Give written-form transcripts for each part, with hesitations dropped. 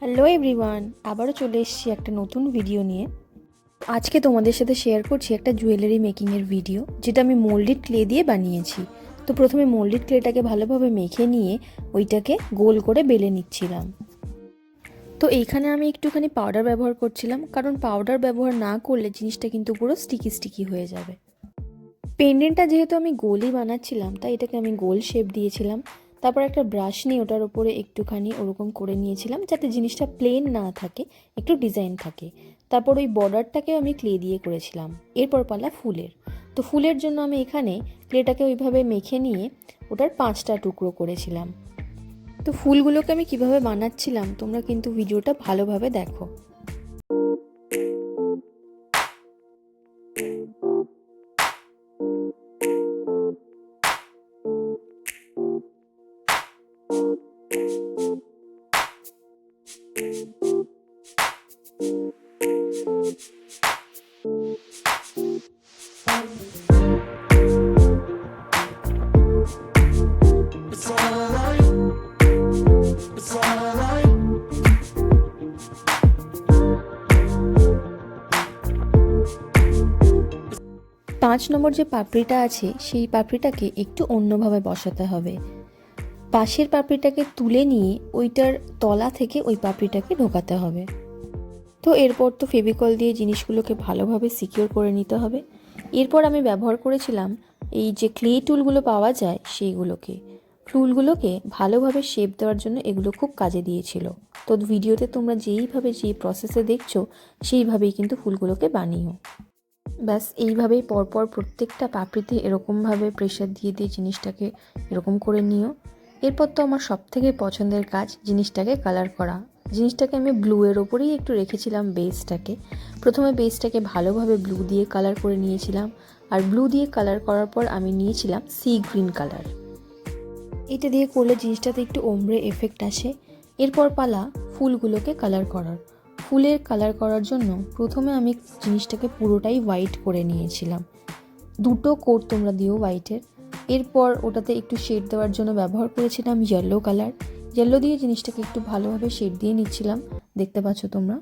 Hello everyone, আবারও চলে এসেছি একটা নতুন ভিডিও নিয়ে। আজকে তোমাদের সাথে শেয়ার করছি একটা জুয়েলারি মেকিংয়ের ভিডিও, যেটা আমি মোল্ডেড ক্লে দিয়ে বানিয়েছি। তো প্রথমে মোল্ডেড ক্লেটাকে ভালোভাবে মেখে নিয়ে ওইটাকে গোল করে বেলে নিচ্ছিলাম। তো এইখানে আমি একটুখানি পাউডার ব্যবহার করছিলাম, কারণ পাউডার ব্যবহার না করলে জিনিসটা কিন্তু পুরো স্টিকি স্টিকি হয়ে যাবে। পেন্ডেন্টটা যেহেতু আমি গোলই বানাচ্ছিলাম, তাই এটাকে আমি গোল শেপ দিয়েছিলাম। তারপর একটা ব্রাশ নিয়ে ওটার উপরে একটুখানি ওরকম করে নিয়েছিলাম, যাতে জিনিসটা প্লেন না থাকে, একটু ডিজাইন থাকে। তারপর ওই বর্ডারটাকেও আমি ক্লে দিয়ে করেছিলাম। এরপর পালা ফুলের। তো ফুলের জন্য আমি এখানে ক্লেটাকে ওইভাবে মেখে নিয়ে ওটার 5টা টুকরো করেছিলাম। তো ফুলগুলোকে আমি কিভাবে বানাচ্ছিলাম তোমরা কিন্তু ভিডিওটা ভালোভাবে দেখো। 5 নম্বর যে পাপড়িটা আছে সেই পাপড়িটাকে একটু অন্যভাবে বসাতে হবে। পাশের পাপড়িটাকে তুলে নিয়ে ওইটার তলা থেকে ওই পাপড়িটাকে ঢোকাতে হবে। তো এরপর তো ফেভিকল দিয়ে জিনিসগুলোকে ভালোভাবে সিকিউর করে নিতে হবে। এরপর আমি ব্যবহার করেছিলাম এই যে ক্লে টুলগুলো পাওয়া যায় সেইগুলোকে। টুলগুলোকে ভালোভাবে শেপ দেওয়ার জন্য এগুলো খুব কাজে দিয়েছিল। তো ভিডিওতে তোমরা যেইভাবে যে প্রসেসে দেখছো সেইভাবেই কিন্তু ফুলগুলোকে বানিও। ব্যাস এইভাবেই পরপর প্রত্যেকটা পাপড়িতে এরকমভাবে প্রেশার দিয়ে দিয়ে জিনিসটাকে এরকম করে নিও। এরপর তো আমার সবথেকে পছন্দের কাজ জিনিসটাকে কালার করা। জিনিসটাকে আমি ব্লু এর ওপরেই একটু রেখেছিলাম বেসটাকে। প্রথমে বেসটাকে ভালোভাবে ব্লু দিয়ে কালার করে নিয়েছিলাম, আর ব্লু দিয়ে কালার করার পর আমি নিয়েছিলাম সি গ্রিন কালার। এটা দিয়ে করলে জিনিসটাতে একটু ওমব্রে এফেক্ট আসে। এরপর পালা ফুলগুলোকে কালার করার। ফুলের কালার করার জন্য প্রথমে আমি জিনিসটাকে পুরোটাই হোয়াইট করে নিয়েছিলাম। 2টো কোট তোমরা দিও হোয়াইটের। এরপর ওটাতে একটু শেড দেওয়ার জন্য ব্যবহার করেছিলাম ইয়েলো কালার। ইয়েলো দিয়ে জিনিসটাকে একটু ভালোভাবে শেড দিয়ে নিচ্ছিলাম, দেখতে পাচ্ছ তোমরা।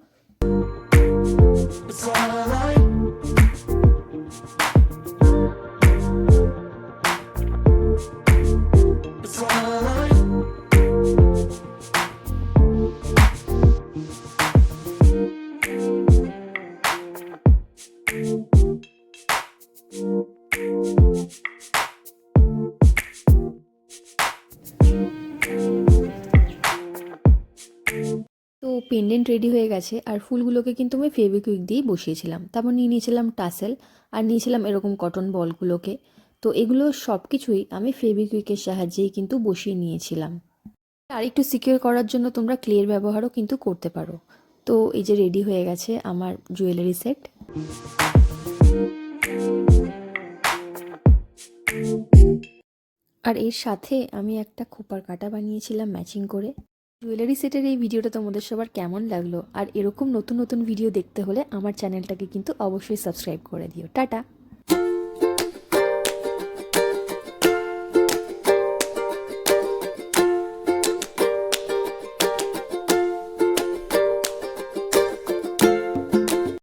তো পেন্ডেন্ট রেডি হয়ে গেছে, আর ফুলগুলোকে কিন্তু আমি ফেভিকুইক দিয়েই বসিয়েছিলাম। তারপর নিয়ে নিয়েছিলাম টাসেল, আর নিয়েছিলাম এরকম কটন বলগুলোকে। তো এগুলো সব কিছুই আমি ফেভিকুইকের সাহায্যেই কিন্তু বসিয়ে নিয়েছিলাম। আর একটু সিকিউর করার জন্য তোমরা ক্লের ব্যবহারও কিন্তু করতে পারো। তো এই যে রেডি হয়ে গেছে আমার জুয়েলারি সেট। আর এর সাথে আমি একটা খোপার কাটা বানিয়েছিলাম ম্যাচিং করে। জুয়েলারি সেটের এই ভিডিওটা তোমাদের সবার কেমন লাগলো, আর এরকম নতুন নতুন ভিডিও দেখতে হলে আমার চ্যানেলটাকে কিন্তু অবশ্যই সাবস্ক্রাইব করে দিও। টাটা।